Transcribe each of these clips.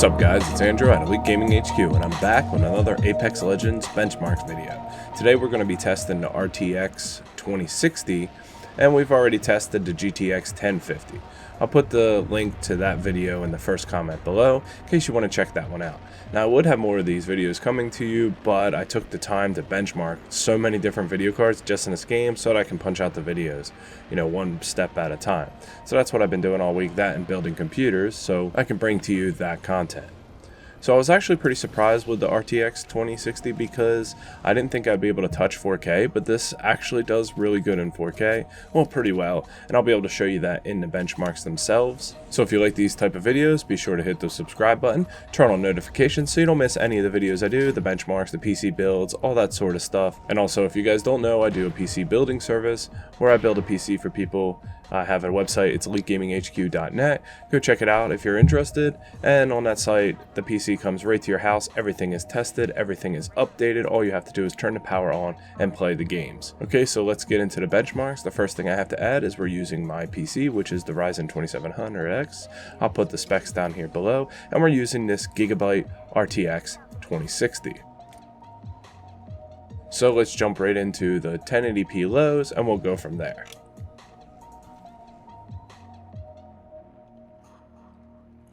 What's up guys, it's Andrew at EliteGamingHQ and I'm back with another Apex Legends benchmarks video. Today we're going to be testing the RTX 2060 and we've already tested the GTX 1050. I'll put the link to that video in the first comment below in case you want to check that one out. Now I would have more of these videos coming to you, but I took the time to benchmark so many different video cards just in this game so that I can punch out the videos, one step at a time. So that's what I've been doing all week, that and building computers, so I can bring to you that content. So I was actually pretty surprised with the RTX 2060 because I didn't think I'd be able to touch 4K, but this actually does really good in 4K, well, pretty well, and I'll be able to show you that in the benchmarks themselves. So if you like these type of videos, be sure to hit the subscribe button, turn on notifications so you don't miss any of the videos I do, the benchmarks, the PC builds, all that sort of stuff. And also, if you guys don't know, I do a PC building service where I build a PC for people. I have a website, it's EliteGamingHQ.net. Go check it out if you're interested. And on that site, the PC comes right to your house. Everything is tested, everything is updated. All you have to do is turn the power on and play the games. Okay, so let's get into the benchmarks. The first thing I have to add is we're using my PC, which is the Ryzen 2700X. I'll put the specs down here below. And we're using this Gigabyte RTX 2060. So let's jump right into the 1080p lows and we'll go from there.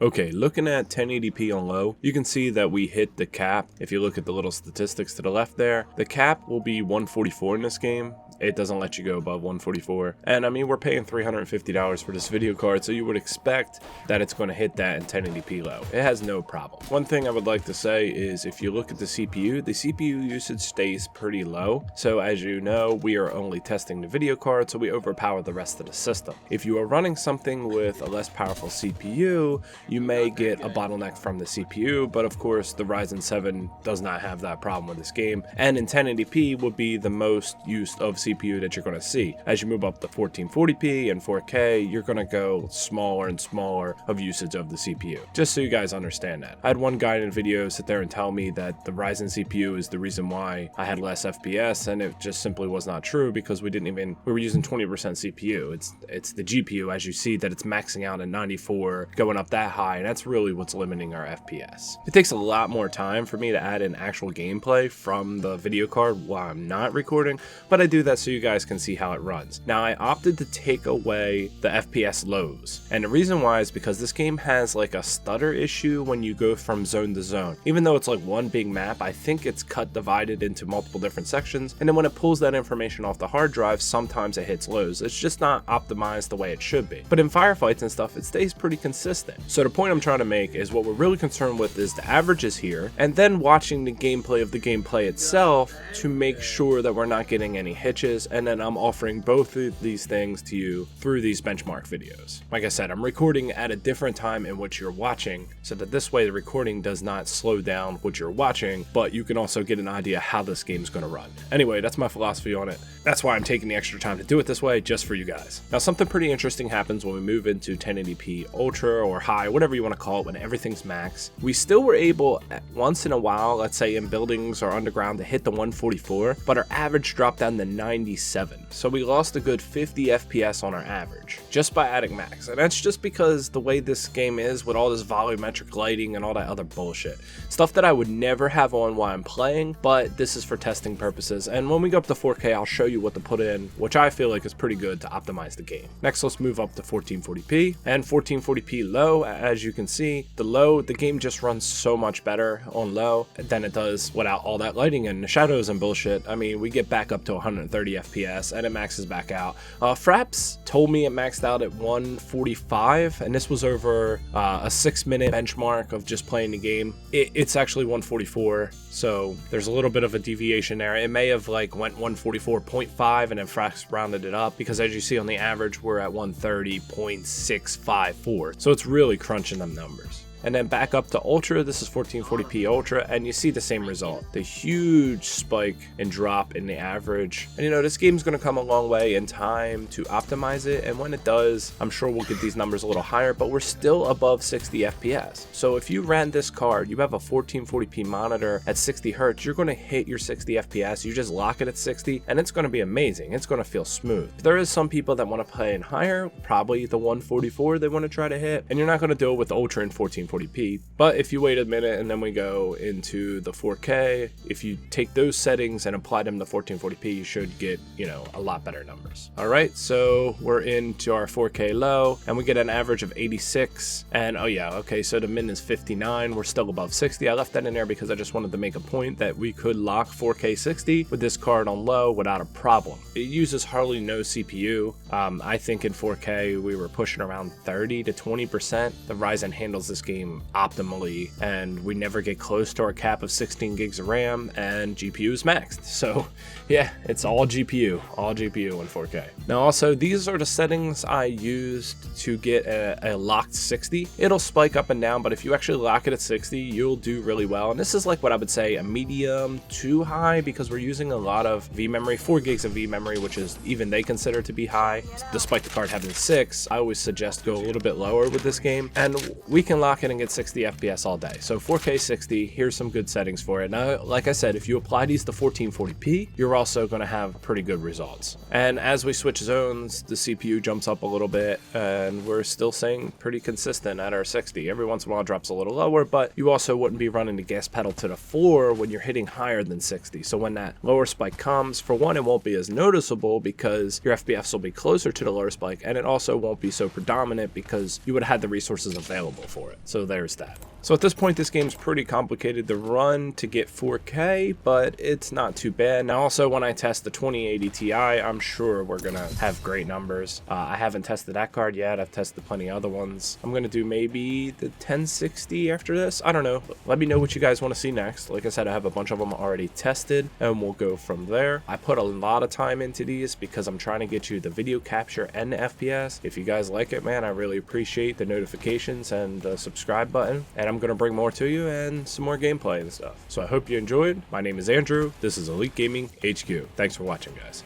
Okay, looking at 1080p on low, you can see that we hit the cap. If you look at the little statistics to the left there, the cap will be 144 in this game. It doesn't let you go above 144. And I mean, we're paying $350 for this video card, so you would expect that it's going to hit that in 1080p low. It has no problem. One thing I would like to say is if you look at the CPU usage stays pretty low. So as you know, we are only testing the video card, so we overpower the rest of the system. If you are running something with a less powerful CPU, you may get a bottleneck from the CPU, but of course the Ryzen 7 does not have that problem with this game, and in 1080p would be the most used of CPU that you're going to see. As you move up to 1440p and 4K, you're going to go smaller and smaller of usage of the CPU, just so you guys understand that. I had one guy in a video sit there and tell me that the Ryzen CPU is the reason why I had less FPS, and it just simply was not true because we were using 20% CPU. It's the GPU, as you see, that it's maxing out at 94, going up that high, and that's really what's limiting our FPS. It takes a lot more time for me to add in actual gameplay from the video card while I'm not recording, but I do that so you guys can see how it runs. Now I opted to take away the FPS lows, and the reason why is because this game has like a stutter issue when you go from zone to zone. Even though it's like one big map, I think it's divided into multiple different sections, and then when it pulls that information off the hard drive, sometimes it hits lows. It's just not optimized the way it should be. But in firefights and stuff, it stays pretty consistent. So the point I'm trying to make is what we're really concerned with is the averages here, and then watching the gameplay of the gameplay itself to make sure that we're not getting any hitches, and then I'm offering both of these things to you through these benchmark videos. Like I said, I'm recording at a different time in which you're watching, so that this way the recording does not slow down what you're watching, but you can also get an idea how this game's going to run. Anyway, that's my philosophy on it. That's why I'm taking the extra time to do it this way, just for you guys. Now, something pretty interesting happens when we move into 1080p Ultra or High, whatever you want to call it, when everything's max. We still were able, once in a while, let's say in buildings or underground, to hit the 144, but our average dropped down to 97. So we lost a good 50 FPS on our average, just by adding max. And that's just because the way this game is, with all this volumetric lighting and all that other bullshit. Stuff that I would never have on while I'm playing, but this is for testing purposes. And when we go up to 4K, I'll show you what to put in, which I feel like is pretty good to optimize the game. Next, let's move up to 1440p and 1440p low. As you can see, the game just runs so much better on low than it does without all that lighting and the shadows and bullshit. I mean, we get back up to 130 FPS and it maxes back out. Fraps told me it maxed out at 145, and this was over a 6-minute benchmark of just playing the game. It's actually 144, so there's a little bit of a deviation there. It may have went 144.5 and then Fraps rounded it up, because as you see on the average, we're at 130.654, so it's really crunching them numbers. And then back up to Ultra, this is 1440p Ultra, and you see the same result. The huge spike and drop in the average. And this game's going to come a long way in time to optimize it, and when it does, I'm sure we'll get these numbers a little higher, but we're still above 60 FPS. So if you ran this card, you have a 1440p monitor at 60 Hz, you're going to hit your 60 FPS, you just lock it at 60, and it's going to be amazing. It's going to feel smooth. There is some people that want to play in higher, probably the 144 they want to try to hit, and you're not going to do it with Ultra and 1440p. 1440p. But if you wait a minute and then we go into the 4K, if you take those settings and apply them to 1440p, you should get, you know, a lot better numbers. All right, so we're into our 4K low and we get an average of 86. And oh yeah, okay, so the min is 59. We're still above 60. I left that in there because I just wanted to make a point that we could lock 4K 60 with this card on low without a problem. It uses hardly no CPU. I think in 4K we were pushing around 30 to 20%. The Ryzen handles this game optimally, and we never get close to our cap of 16 gigs of RAM, and GPU is maxed. So yeah, it's all GPU in 4K. Now also, these are the settings I used to get a locked 60. It'll spike up and down, but if you actually lock it at 60, you'll do really well. And this is like what I would say a medium to high, because we're using a lot of V memory, 4 gigs of V memory, which is even they consider to be high. Despite the card having 6, I always suggest go a little bit lower with this game, and we can lock it and get 60 FPS all day. So 4K 60, here's some good settings for it. Now, like I said, if you apply these to 1440p, you're also going to have pretty good results. And as we switch zones, the CPU jumps up a little bit, and we're still staying pretty consistent at our 60. Every once in a while it drops a little lower, but you also wouldn't be running the gas pedal to the floor when you're hitting higher than 60. So when that lower spike comes, for one, it won't be as noticeable because your FPS will be closer to the lower spike, and it also won't be so predominant because you would have had the resources available for it. So there's that. So at this point, this game's pretty complicated to run to get 4K, but it's not too bad. Now also, when I test the 2080 Ti, I'm sure we're gonna have great numbers. I haven't tested that card yet. I've tested plenty of other ones. I'm gonna do maybe the 1060 after this. I don't know. Let me know what you guys want to see next. Like I said, I have a bunch of them already tested, and we'll go from there. I put a lot of time into these because I'm trying to get you the video capture and the FPS. If you guys like it, man, I really appreciate the notifications and the subscribe button. And I'm gonna bring more to you and some more gameplay and stuff. So I hope you enjoyed. My name is Andrew. This is Elite Gaming HQ. Thanks for watching, guys.